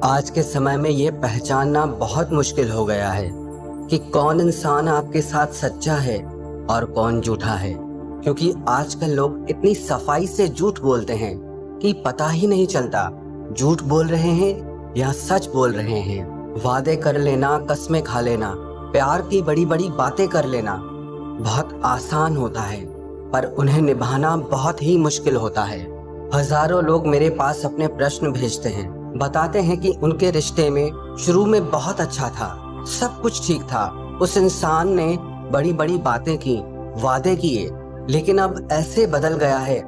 आज के समय में ये पहचानना बहुत मुश्किल हो गया है कि कौन इंसान आपके साथ सच्चा है और कौन झूठा है, क्योंकि आजकल लोग इतनी सफाई से झूठ बोलते हैं कि पता ही नहीं चलता झूठ बोल रहे हैं या सच बोल रहे हैं। वादे कर लेना, कस्में खा लेना, प्यार की बड़ी बड़ी बातें कर लेना बहुत आसान होता है, पर उन्हें निभाना बहुत ही मुश्किल होता है। हजारों लोग मेरे पास अपने प्रश्न भेजते हैं, बताते हैं कि उनके रिश्ते में शुरू में बहुत अच्छा था, सब कुछ ठीक था, उस इंसान ने बड़ी बड़ी बातें की, वादे किए, लेकिन अब ऐसे बदल गया है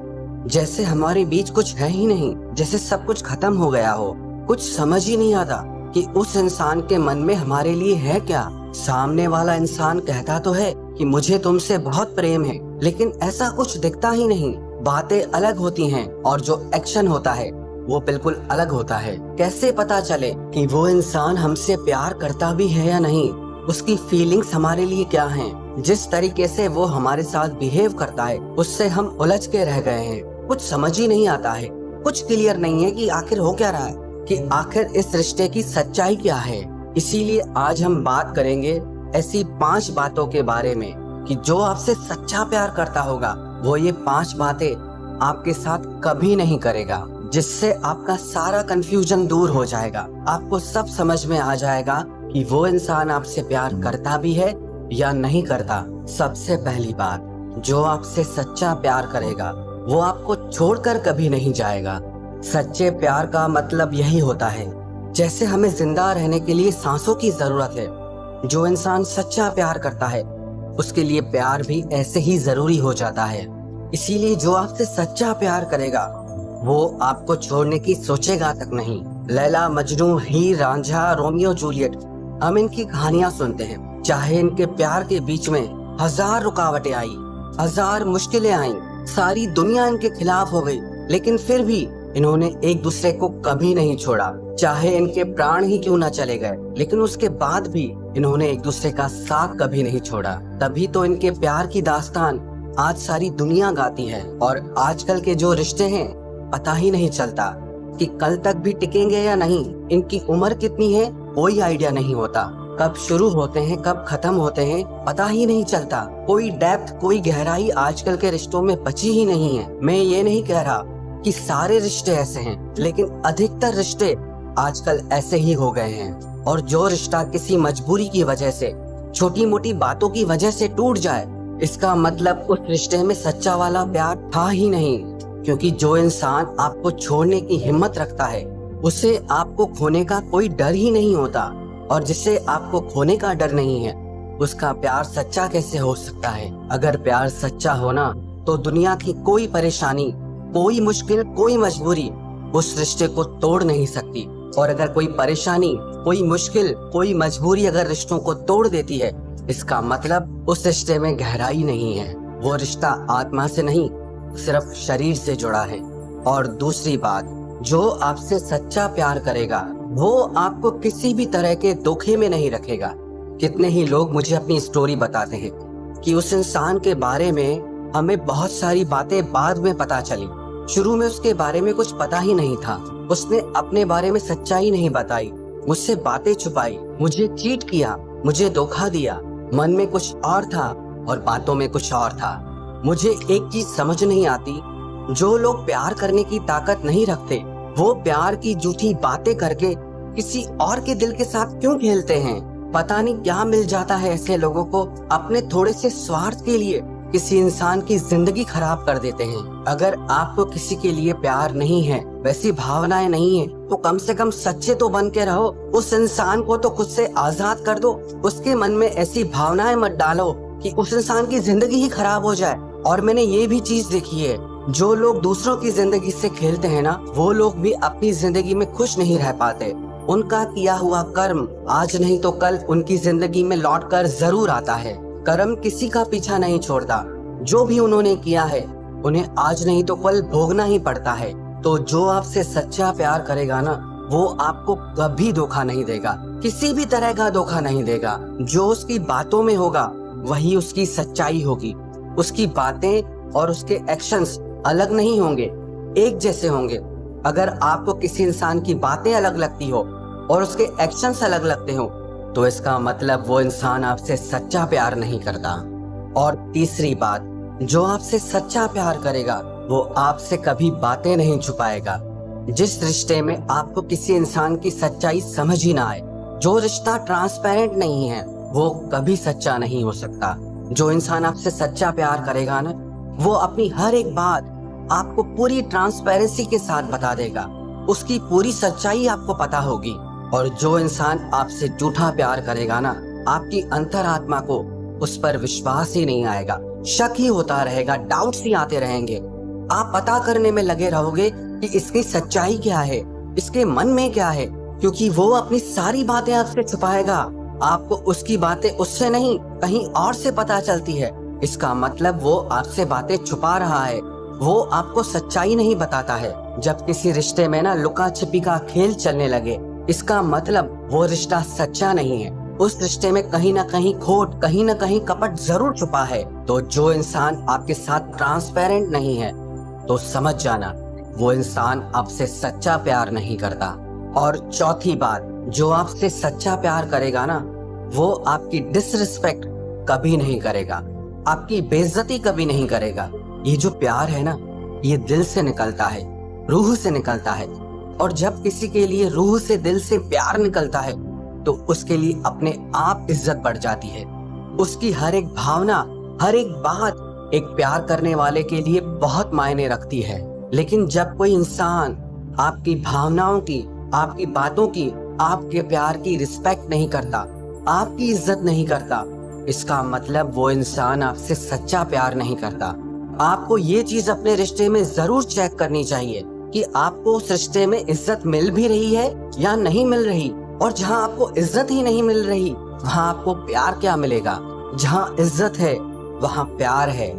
जैसे हमारे बीच कुछ है ही नहीं, जैसे सब कुछ खत्म हो गया हो। कुछ समझ ही नहीं आता कि उस इंसान के मन में हमारे लिए है क्या। सामने वाला इंसान कहता तो है कि मुझे तुमसे बहुत प्रेम है, लेकिन ऐसा कुछ दिखता ही नहीं। बातें अलग होती हैं और जो एक्शन होता है वो बिल्कुल अलग होता है। कैसे पता चले कि वो इंसान हमसे प्यार करता भी है या नहीं? उसकी फीलिंग्स हमारे लिए क्या हैं? जिस तरीके से वो हमारे साथ बिहेव करता है उससे हम उलझ के रह गए हैं। कुछ समझ ही नहीं आता है, कुछ क्लियर नहीं है कि आखिर हो क्या रहा है, कि आखिर इस रिश्ते की सच्चाई क्या है। इसीलिए आज हम बात करेंगे ऐसी 5 बातों के बारे में कि जो आपसे सच्चा प्यार करता होगा वो ये 5 बातें आपके साथ कभी नहीं करेगा, जिससे आपका सारा कंफ्यूजन दूर हो जाएगा। आपको सब समझ में आ जाएगा कि वो इंसान आपसे प्यार करता भी है या नहीं करता। सबसे पहली बात, जो आपसे सच्चा प्यार करेगा वो आपको छोड़कर कभी नहीं जाएगा। सच्चे प्यार का मतलब यही होता है, जैसे हमें जिंदा रहने के लिए सांसों की जरूरत है, जो इंसान सच्चा प्यार करता है उसके लिए प्यार भी ऐसे ही जरूरी हो जाता है। इसीलिए जो आपसे सच्चा प्यार करेगा वो आपको छोड़ने की सोचेगा तक नहीं। लैला मजनू, हीर रांझा, रोमियो जूलियट, हम इनकी कहानियां सुनते हैं। चाहे इनके प्यार के बीच में 1000 रुकावटें आई, 1000 मुश्किलें आई, सारी दुनिया इनके खिलाफ हो गई, लेकिन फिर भी इन्होंने एक दूसरे को कभी नहीं छोड़ा। चाहे इनके प्राण ही क्यों न चले गए, लेकिन उसके बाद भी इन्होंने एक दूसरे का साथ कभी नहीं छोड़ा। तभी तो इनके प्यार की दास्तान आज सारी दुनिया गाती है। और आजकल के जो रिश्ते हैं पता ही नहीं चलता कि कल तक भी टिकेंगे या नहीं। इनकी उम्र कितनी है कोई आइडिया नहीं होता, कब शुरू होते हैं कब खत्म होते हैं पता ही नहीं चलता। कोई डेप्थ, कोई गहराई आजकल के रिश्तों में बची ही नहीं है। मैं ये नहीं कह रहा कि सारे रिश्ते ऐसे हैं, लेकिन अधिकतर रिश्ते आजकल ऐसे ही हो गए हैं। और जो रिश्ता किसी मजबूरी की वजह से, छोटी मोटी बातों की वजह से टूट जाए, इसका मतलब उस रिश्ते में सच्चा वाला प्यार था ही नहीं। क्योंकि जो इंसान आपको छोड़ने की हिम्मत रखता है उसे आपको खोने का कोई डर ही नहीं होता, और जिसे आपको खोने का डर नहीं है उसका प्यार सच्चा कैसे हो सकता है? अगर प्यार सच्चा होना तो दुनिया की कोई परेशानी, कोई मुश्किल, कोई मजबूरी उस रिश्ते को तोड़ नहीं सकती। और अगर कोई परेशानी, कोई मुश्किल, कोई मजबूरी अगर रिश्तों को तोड़ देती है, इसका मतलब उस रिश्ते में गहराई नहीं है। वो रिश्ता आत्मा से नहीं, सिर्फ शरीर से जुड़ा है। और दूसरी बात, जो आपसे सच्चा प्यार करेगा वो आपको किसी भी तरह के धोखे में नहीं रखेगा। कितने ही लोग मुझे अपनी स्टोरी बताते हैं कि उस इंसान के बारे में हमें बहुत सारी बातें बाद में पता चली, शुरू में उसके बारे में कुछ पता ही नहीं था, उसने अपने बारे में सच्चाई नहीं बताई, मुझसे बातें छुपाई, मुझे चीट किया, मुझे धोखा दिया। मन में कुछ और था और बातों में कुछ और था। मुझे एक चीज समझ नहीं आती, जो लोग प्यार करने की ताकत नहीं रखते वो प्यार की झूठी बातें करके किसी और के दिल के साथ क्यों खेलते हैं? पता नहीं क्या मिल जाता है ऐसे लोगों को, अपने थोड़े से स्वार्थ के लिए किसी इंसान की जिंदगी खराब कर देते हैं। अगर आपको किसी के लिए प्यार नहीं है, वैसी भावनाएं नहीं है, तो कम से कम सच्चे तो बन के रहो। उस इंसान को तो खुद से आजाद कर दो, उसके मन में ऐसी भावनाएं मत डालो कि उस इंसान की जिंदगी ही खराब हो जाए। और मैंने ये भी चीज देखी है, जो लोग दूसरों की जिंदगी से खेलते हैं ना, वो लोग भी अपनी जिंदगी में खुश नहीं रह पाते। उनका किया हुआ कर्म आज नहीं तो कल उनकी जिंदगी में लौट कर जरूर आता है। कर्म किसी का पीछा नहीं छोड़ता, जो भी उन्होंने किया है उन्हें आज नहीं तो कल भोगना ही पड़ता है। तो जो आपसे सच्चा प्यार करेगा ना, वो आपको कभी धोखा नहीं देगा, किसी भी तरह का धोखा नहीं देगा। जो उसकी बातों में होगा वही उसकी सच्चाई होगी। उसकी बातें और उसके एक्शंस अलग नहीं होंगे, एक जैसे होंगे। अगर आपको किसी इंसान की बातें अलग लगती हो और उसके एक्शंस अलग लगते हो, तो इसका मतलब वो इंसान आपसे सच्चा प्यार नहीं करता। और तीसरी बात, जो आपसे सच्चा प्यार करेगा वो आपसे कभी बातें नहीं छुपाएगा। जिस रिश्ते में आपको किसी इंसान की सच्चाई समझ ही ना आए, जो रिश्ता ट्रांसपेरेंट नहीं है, वो कभी सच्चा नहीं हो सकता। जो इंसान आपसे सच्चा प्यार करेगा ना, वो अपनी हर एक बात आपको पूरी ट्रांसपेरेंसी के साथ बता देगा, उसकी पूरी सच्चाई आपको पता होगी। और जो इंसान आपसे झूठा प्यार करेगा ना, आपकी अंतरात्मा को उस पर विश्वास ही नहीं आएगा, शक ही होता रहेगा, डाउट्स ही आते रहेंगे। आप पता करने में लगे रहोगे कि इसकी सच्चाई क्या है, इसके मन में क्या है, क्योंकि वो अपनी सारी बातें आपसे छुपाएगा। आपको उसकी बातें उससे नहीं, कहीं और से पता चलती है। इसका मतलब वो आपसे बातें छुपा रहा है, वो आपको सच्चाई नहीं बताता है। जब किसी रिश्ते में ना लुका छिपी का खेल चलने लगे, इसका मतलब वो रिश्ता सच्चा नहीं है। उस रिश्ते में कहीं ना कहीं खोट, कहीं ना कहीं कपट जरूर छुपा है। तो जो इंसान आपके साथ ट्रांसपेरेंट नहीं है, तो समझ जाना वो इंसान आपसे सच्चा प्यार नहीं करता। और चौथी बात, जो आपसे सच्चा प्यार करेगा ना, वो आपकी डिसरिस्पेक्ट कभी नहीं करेगा, आपकी बेइज्जती कभी नहीं करेगा। ये जो प्यार है ना, ये दिल से निकलता है, रूह से निकलता है। और जब किसी के लिए रूह से, दिल से प्यार निकलता है, तो उसके लिए अपने आप इज्जत बढ़ जाती है। उसकी हर एक भावना, हर एक बात एक प्यार करने वाले के लिए बहुत मायने रखती है। लेकिन जब कोई इंसान आपकी भावनाओं की, आपकी बातों की, आपके प्यार की रिस्पेक्ट नहीं करता, आपकी इज्जत नहीं करता, इसका मतलब वो इंसान आपसे सच्चा प्यार नहीं करता। आपको ये चीज अपने रिश्ते में जरूर चेक करनी चाहिए कि आपको उस रिश्ते में इज्जत मिल भी रही है या नहीं मिल रही। और जहाँ आपको इज्जत ही नहीं मिल रही, वहाँ आपको प्यार क्या मिलेगा? जहाँ इज्जत है वहाँ प्यार है,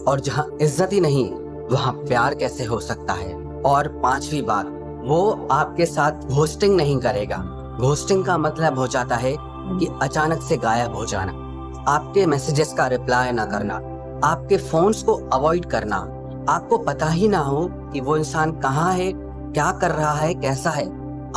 और जहाँ इज्जत ही नहीं, वहाँ प्यार कैसे हो सकता है? और पांचवी बात, वो आपके साथ घोस्टिंग नहीं करेगा। घोस्टिंग का मतलब हो जाता है कि अचानक से गायब हो जाना, आपके मैसेजेस का रिप्लाई ना करना, आपके फोन्स को अवॉइड करना, आपको पता ही ना हो कि वो इंसान कहाँ है, क्या कर रहा है, कैसा है।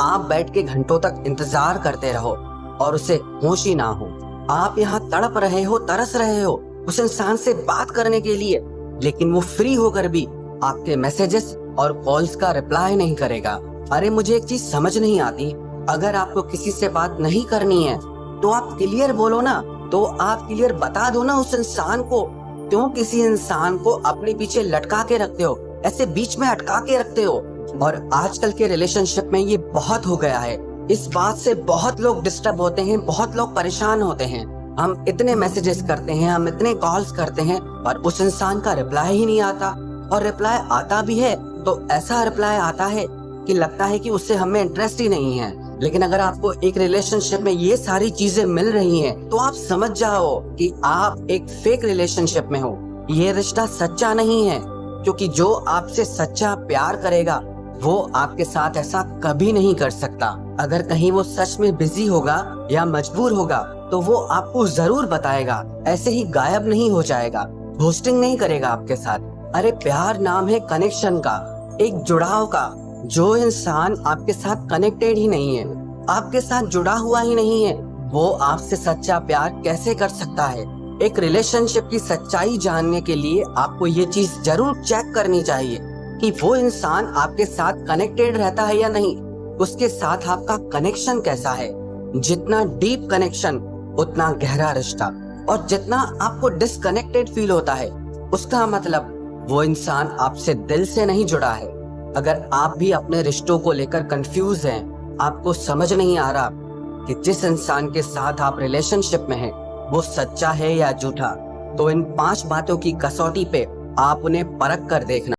आप बैठ के घंटों तक इंतजार करते रहो और उसे होश ही ना हो। आप यहाँ तड़प रहे हो, तरस रहे हो उस इंसान से बात करने के लिए, लेकिन वो फ्री होकर भी आपके मैसेजेस और कॉल्स का रिप्लाई नहीं करेगा। अरे मुझे एक चीज समझ नहीं आती, अगर आपको किसी से बात नहीं करनी है तो आप क्लियर बोलो ना, तो आप क्लियर बता दो ना उस इंसान को। क्यों किसी इंसान को अपने पीछे लटका के रखते हो, ऐसे बीच में अटका के रखते हो? और आजकल के रिलेशनशिप में ये बहुत हो गया है। इस बात से बहुत लोग डिस्टर्ब होते हैं, बहुत लोग परेशान होते हैं। हम इतने मैसेजेस करते हैं, हम इतने कॉल्स करते हैं, पर उस इंसान का रिप्लाई ही नहीं आता। और रिप्लाई आता भी है तो ऐसा रिप्लाई आता है कि लगता है कि उससे हमें इंटरेस्ट ही नहीं है। लेकिन अगर आपको एक रिलेशनशिप में ये सारी चीजें मिल रही हैं, तो आप समझ जाओ कि आप एक फेक रिलेशनशिप में हो। ये रिश्ता सच्चा नहीं है, क्योंकि जो आपसे सच्चा प्यार करेगा वो आपके साथ ऐसा कभी नहीं कर सकता। अगर कहीं वो सच में बिजी होगा या मजबूर होगा तो वो आपको जरूर बताएगा, ऐसे ही गायब नहीं हो जाएगा, घोस्टिंग नहीं करेगा आपके साथ। अरे प्यार नाम है कनेक्शन का, एक जुड़ाव का। जो इंसान आपके साथ कनेक्टेड ही नहीं है, आपके साथ जुड़ा हुआ ही नहीं है, वो आपसे सच्चा प्यार कैसे कर सकता है? एक रिलेशनशिप की सच्चाई जानने के लिए आपको ये चीज जरूर चेक करनी चाहिए कि वो इंसान आपके साथ कनेक्टेड रहता है या नहीं, उसके साथ आपका कनेक्शन कैसा है। जितना डीप कनेक्शन उतना गहरा रिश्ता, और जितना आपको डिस्कनेक्टेड फील होता है, उसका मतलब वो इंसान आपसे दिल से नहीं जुड़ा है। अगर आप भी अपने रिश्तों को लेकर कंफ्यूज हैं, आपको समझ नहीं आ रहा कि जिस इंसान के साथ आप रिलेशनशिप में हैं वो सच्चा है या झूठा, तो इन 5 बातों की कसौटी पे आप उन्हें परख कर देखना।